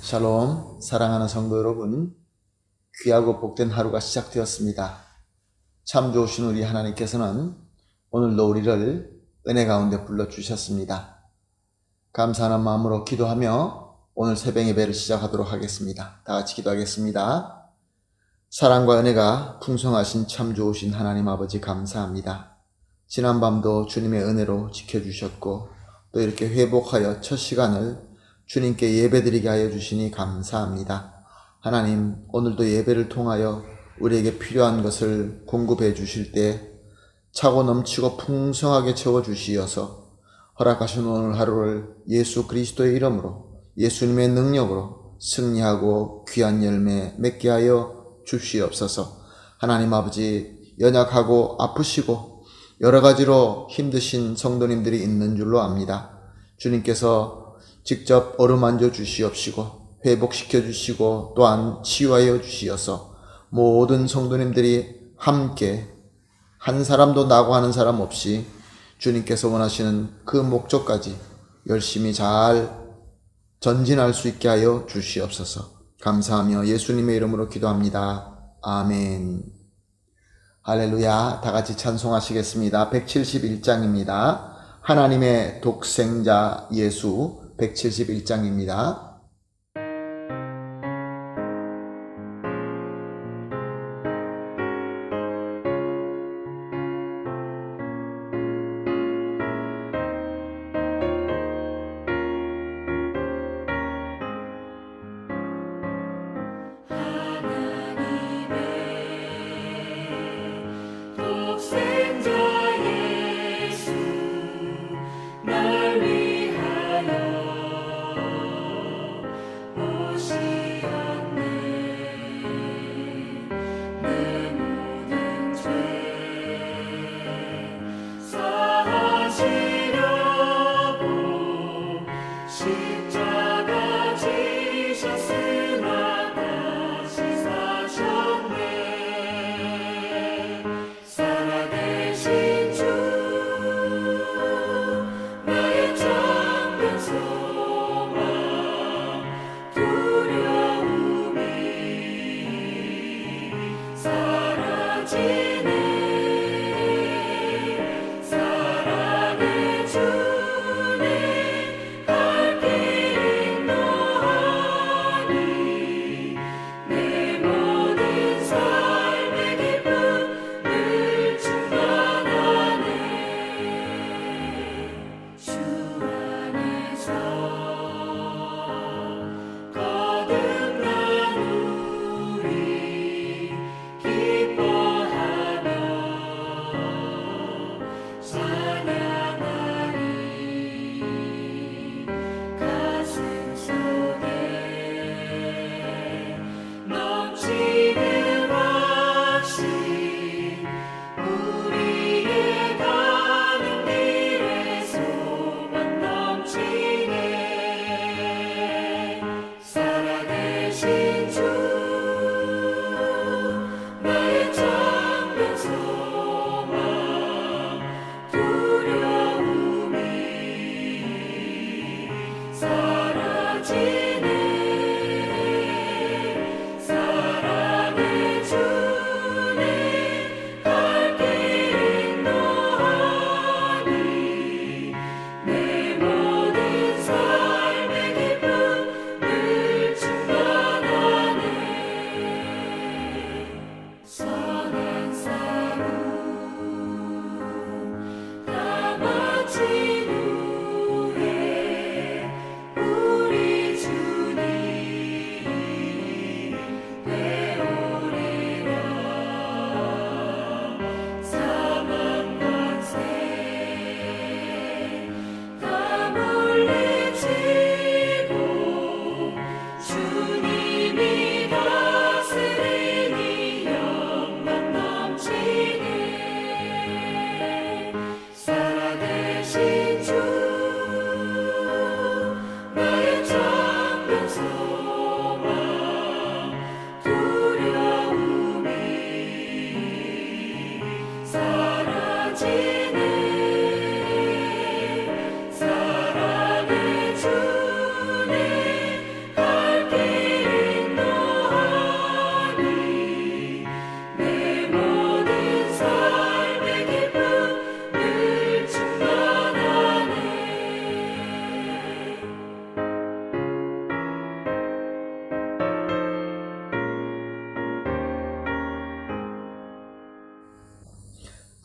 샬롬, 사랑하는 성도 여러분, 귀하고 복된 하루가 시작되었습니다. 참 좋으신 우리 하나님께서는 오늘도 우리를 은혜 가운데 불러주셨습니다. 감사하는 마음으로 기도하며 오늘 새벽 예배를 시작하도록 하겠습니다. 다 같이 기도하겠습니다. 사랑과 은혜가 풍성하신 참 좋으신 하나님 아버지 감사합니다. 지난밤도 주님의 은혜로 지켜주셨고 또 이렇게 회복하여 첫 시간을 주님께 예배드리게 하여 주시니 감사합니다. 하나님, 오늘도 예배를 통하여 우리에게 필요한 것을 공급해 주실 때 차고 넘치고 풍성하게 채워주시어서 허락하신 오늘 하루를 예수 그리스도의 이름으로 예수님의 능력으로 승리하고 귀한 열매 맺게 하여 주시옵소서. 하나님 아버지, 연약하고 아프시고 여러 가지로 힘드신 성도님들이 있는 줄로 압니다. 주님께서 직접 어루만져 주시옵시고 회복시켜 주시고 또한 치유하여 주시어서 모든 성도님들이 함께 한 사람도 낙오하는 사람 없이 주님께서 원하시는 그 목적까지 열심히 잘 전진할 수 있게 하여 주시옵소서. 감사하며 예수님의 이름으로 기도합니다. 아멘. 할렐루야. 다 같이 찬송하시겠습니다. 171장입니다. 하나님의 독생자 예수 171장입니다.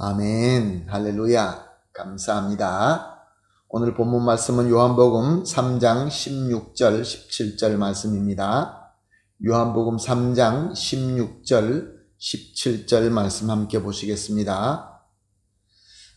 아멘. 할렐루야. 감사합니다. 오늘 본문 말씀은 요한복음 3장 16절 17절 말씀입니다. 요한복음 3장 16절 17절 말씀 함께 보시겠습니다.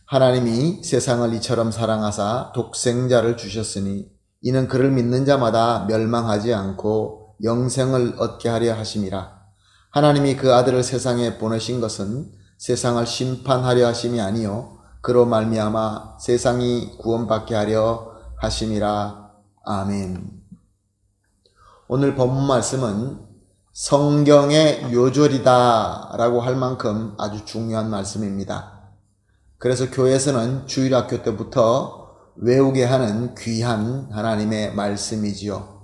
하나님이 세상을 이처럼 사랑하사 독생자를 주셨으니 이는 그를 믿는 자마다 멸망하지 않고 영생을 얻게 하려 하심이라. 하나님이 그 아들을 세상에 보내신 것은 세상을 심판하려 하심이 아니요 그로 말미암아 세상이 구원받게 하려 하심이라. 아멘. 오늘 본문 말씀은 성경의 요절이다 라고 할 만큼 아주 중요한 말씀입니다. 그래서 교회에서는 주일학교 때부터 외우게 하는 귀한 하나님의 말씀이지요.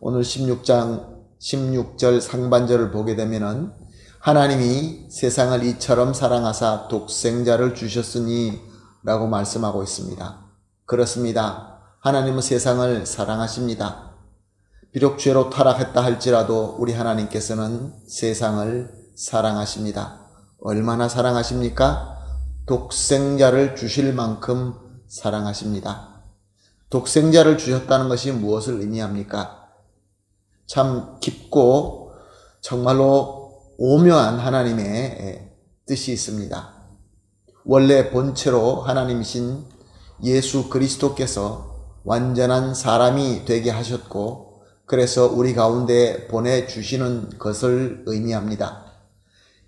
오늘 16절 상반절을 보게 되면은 하나님이 세상을 이처럼 사랑하사 독생자를 주셨으니 라고 말씀하고 있습니다. 그렇습니다. 하나님은 세상을 사랑하십니다. 비록 죄로 타락했다 할지라도 우리 하나님께서는 세상을 사랑하십니다. 얼마나 사랑하십니까? 독생자를 주실 만큼 사랑하십니다. 독생자를 주셨다는 것이 무엇을 의미합니까? 참 깊고 정말로 오묘한 하나님의 뜻이 있습니다. 원래 본체로 하나님이신 예수 그리스도께서 완전한 사람이 되게 하셨고 그래서 우리 가운데 보내주시는 것을 의미합니다.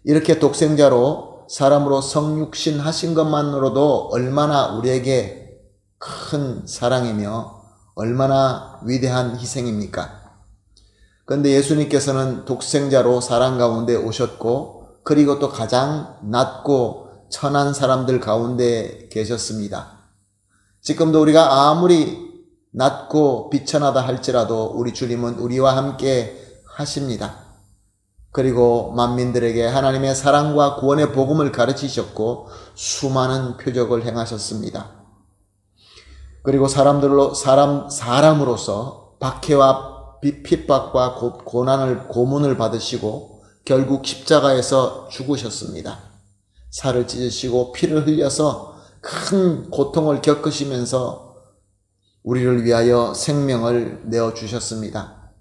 이렇게 독생자로 사람으로 성육신 하신 것만으로도 얼마나 우리에게 큰 사랑이며 얼마나 위대한 희생입니까? 그런데 예수님께서는 독생자로 사람 가운데 오셨고 그리고 또 가장 낮고 천한 사람들 가운데 계셨습니다. 지금도 우리가 아무리 낮고 비천하다 할지라도 우리 주님은 우리와 함께 하십니다. 그리고 만민들에게 하나님의 사랑과 구원의 복음을 가르치셨고 수많은 표적을 행하셨습니다. 그리고 사람으로서 박해와 핍박과 고문을 받으시고 결국 십자가에서 죽으셨습니다. 살을 찢으시고 피를 흘려서 큰 고통을 겪으시면서 우리를 위하여 생명을 내어주셨습니다.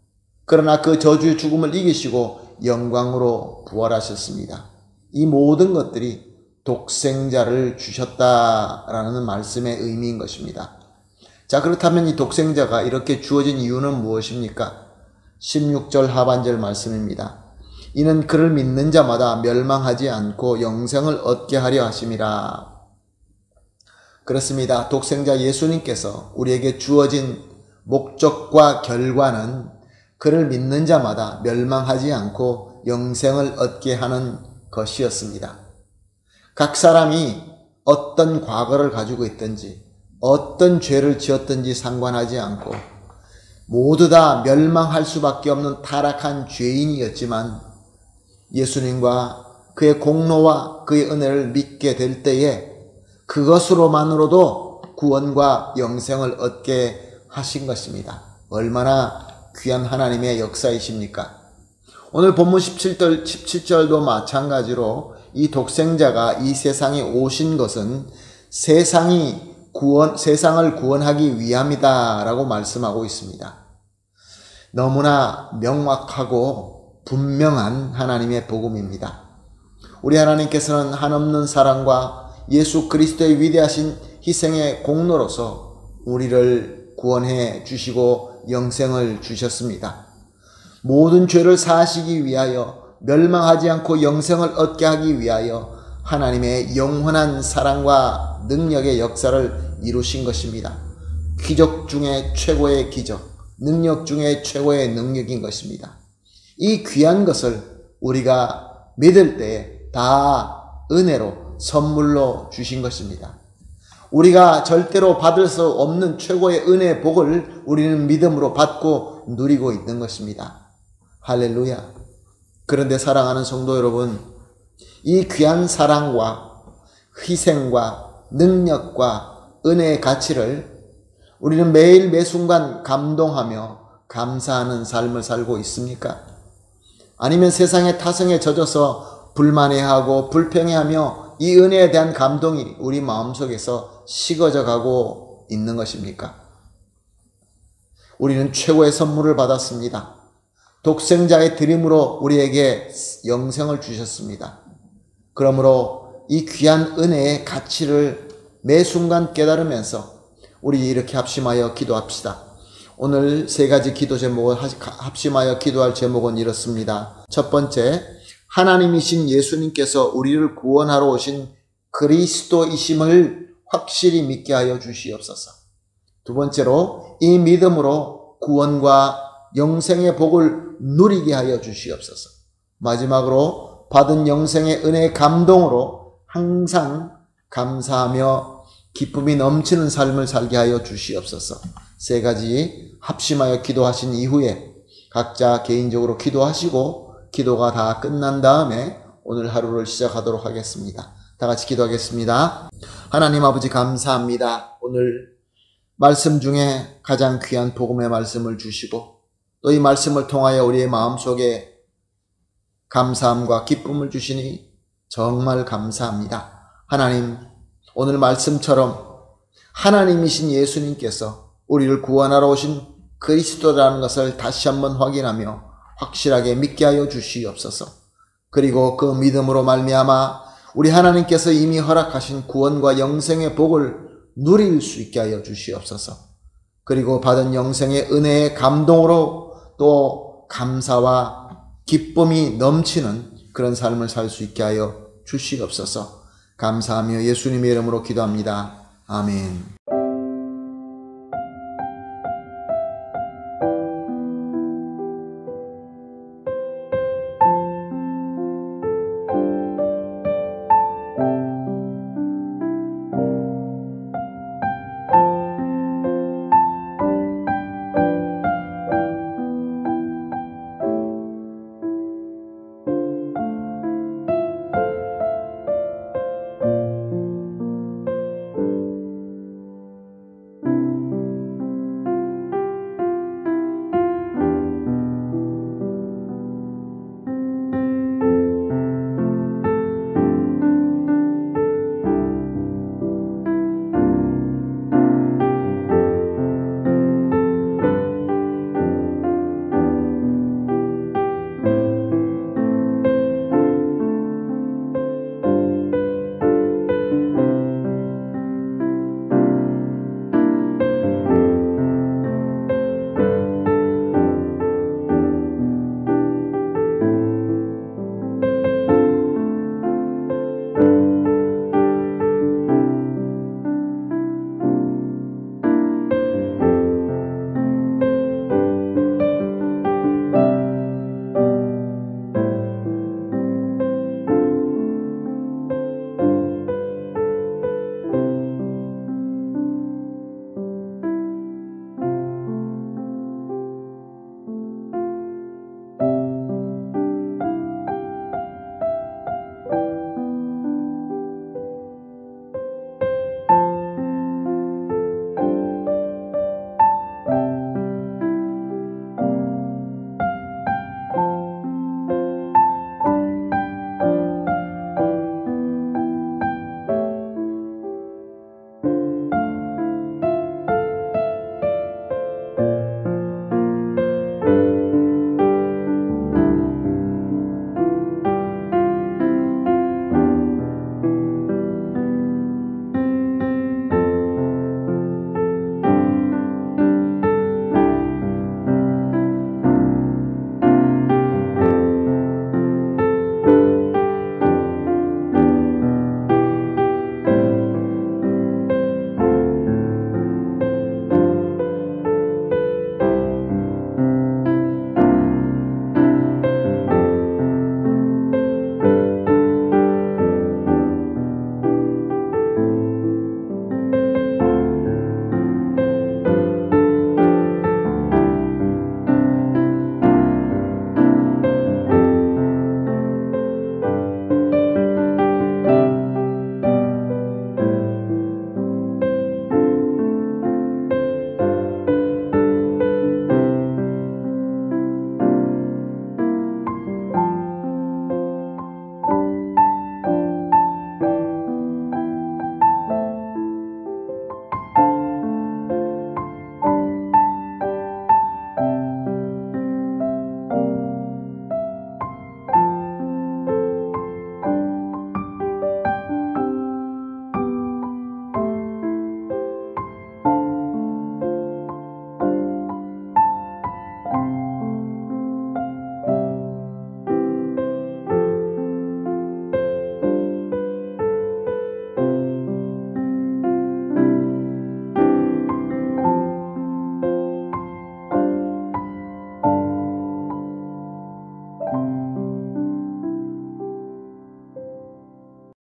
그러나 그 저주의 죽음을 이기시고 영광으로 부활하셨습니다. 이 모든 것들이 독생자를 주셨다라는 말씀의 의미인 것입니다. 자, 그렇다면 이 독생자가 이렇게 주어진 이유는 무엇입니까? 16절 하반절 말씀입니다. 이는 그를 믿는 자마다 멸망하지 않고 영생을 얻게 하려 하심이라. 그렇습니다. 독생자 예수님께서 우리에게 주어진 목적과 결과는 그를 믿는 자마다 멸망하지 않고 영생을 얻게 하는 것이었습니다. 각 사람이 어떤 과거를 가지고 있든지 어떤 죄를 지었든지 상관하지 않고 모두 다 멸망할 수밖에 없는 타락한 죄인이었지만 예수님과 그의 공로와 그의 은혜를 믿게 될 때에 그것으로만으로도 구원과 영생을 얻게 하신 것입니다. 얼마나 귀한 하나님의 역사이십니까? 오늘 본문 17절도 마찬가지로 이 독생자가 이 세상에 오신 것은 세상을 구원하기 위함이다 라고 말씀하고 있습니다. 너무나 명확하고 분명한 하나님의 복음입니다. 우리 하나님께서는 한없는 사랑과 예수 그리스도의 위대하신 희생의 공로로서 우리를 구원해 주시고 영생을 주셨습니다. 모든 죄를 사하시기 위하여 멸망하지 않고 영생을 얻게 하기 위하여 하나님의 영원한 사랑과 능력의 역사를 이루신 것입니다. 기적 중에 최고의 기적, 능력 중에 최고의 능력인 것입니다. 이 귀한 것을 우리가 믿을 때 다 은혜로 선물로 주신 것입니다. 우리가 절대로 받을 수 없는 최고의 은혜의 복을 우리는 믿음으로 받고 누리고 있는 것입니다. 할렐루야. 그런데 사랑하는 성도 여러분, 이 귀한 사랑과 희생과 능력과 은혜의 가치를 우리는 매일 매순간 감동하며 감사하는 삶을 살고 있습니까? 아니면 세상의 타성에 젖어서 불만해하고 불평해하며 이 은혜에 대한 감동이 우리 마음속에서 식어져 가고 있는 것입니까? 우리는 최고의 선물을 받았습니다. 독생자의 드림으로 우리에게 영생을 주셨습니다. 그러므로 이 귀한 은혜의 가치를 매 순간 깨달으면서 우리 이렇게 합심하여 기도합시다. 오늘 세 가지 기도 제목을 합심하여 기도할 제목은 이렇습니다. 첫 번째, 하나님이신 예수님께서 우리를 구원하러 오신 그리스도이심을 확실히 믿게 하여 주시옵소서. 두 번째로, 이 믿음으로 구원과 영생의 복을 누리게 하여 주시옵소서. 마지막으로, 받은 영생의 은혜의 감동으로 항상 감사하며 기쁨이 넘치는 삶을 살게 하여 주시옵소서. 세 가지 합심하여 기도하신 이후에 각자 개인적으로 기도하시고 기도가 다 끝난 다음에 오늘 하루를 시작하도록 하겠습니다. 다 같이 기도하겠습니다. 하나님 아버지 감사합니다. 오늘 말씀 중에 가장 귀한 복음의 말씀을 주시고 또 이 말씀을 통하여 우리의 마음속에 감사함과 기쁨을 주시니 정말 감사합니다. 하나님, 오늘 말씀처럼 하나님이신 예수님께서 우리를 구원하러 오신 그리스도라는 것을 다시 한번 확인하며 확실하게 믿게 하여 주시옵소서. 그리고 그 믿음으로 말미암아 우리 하나님께서 이미 허락하신 구원과 영생의 복을 누릴 수 있게 하여 주시옵소서. 그리고 받은 영생의 은혜의 감동으로 또 감사와 기쁨이 넘치는 그런 삶을 살 수 있게 하여 주시옵소서. 감사하며 예수님의 이름으로 기도합니다. 아멘.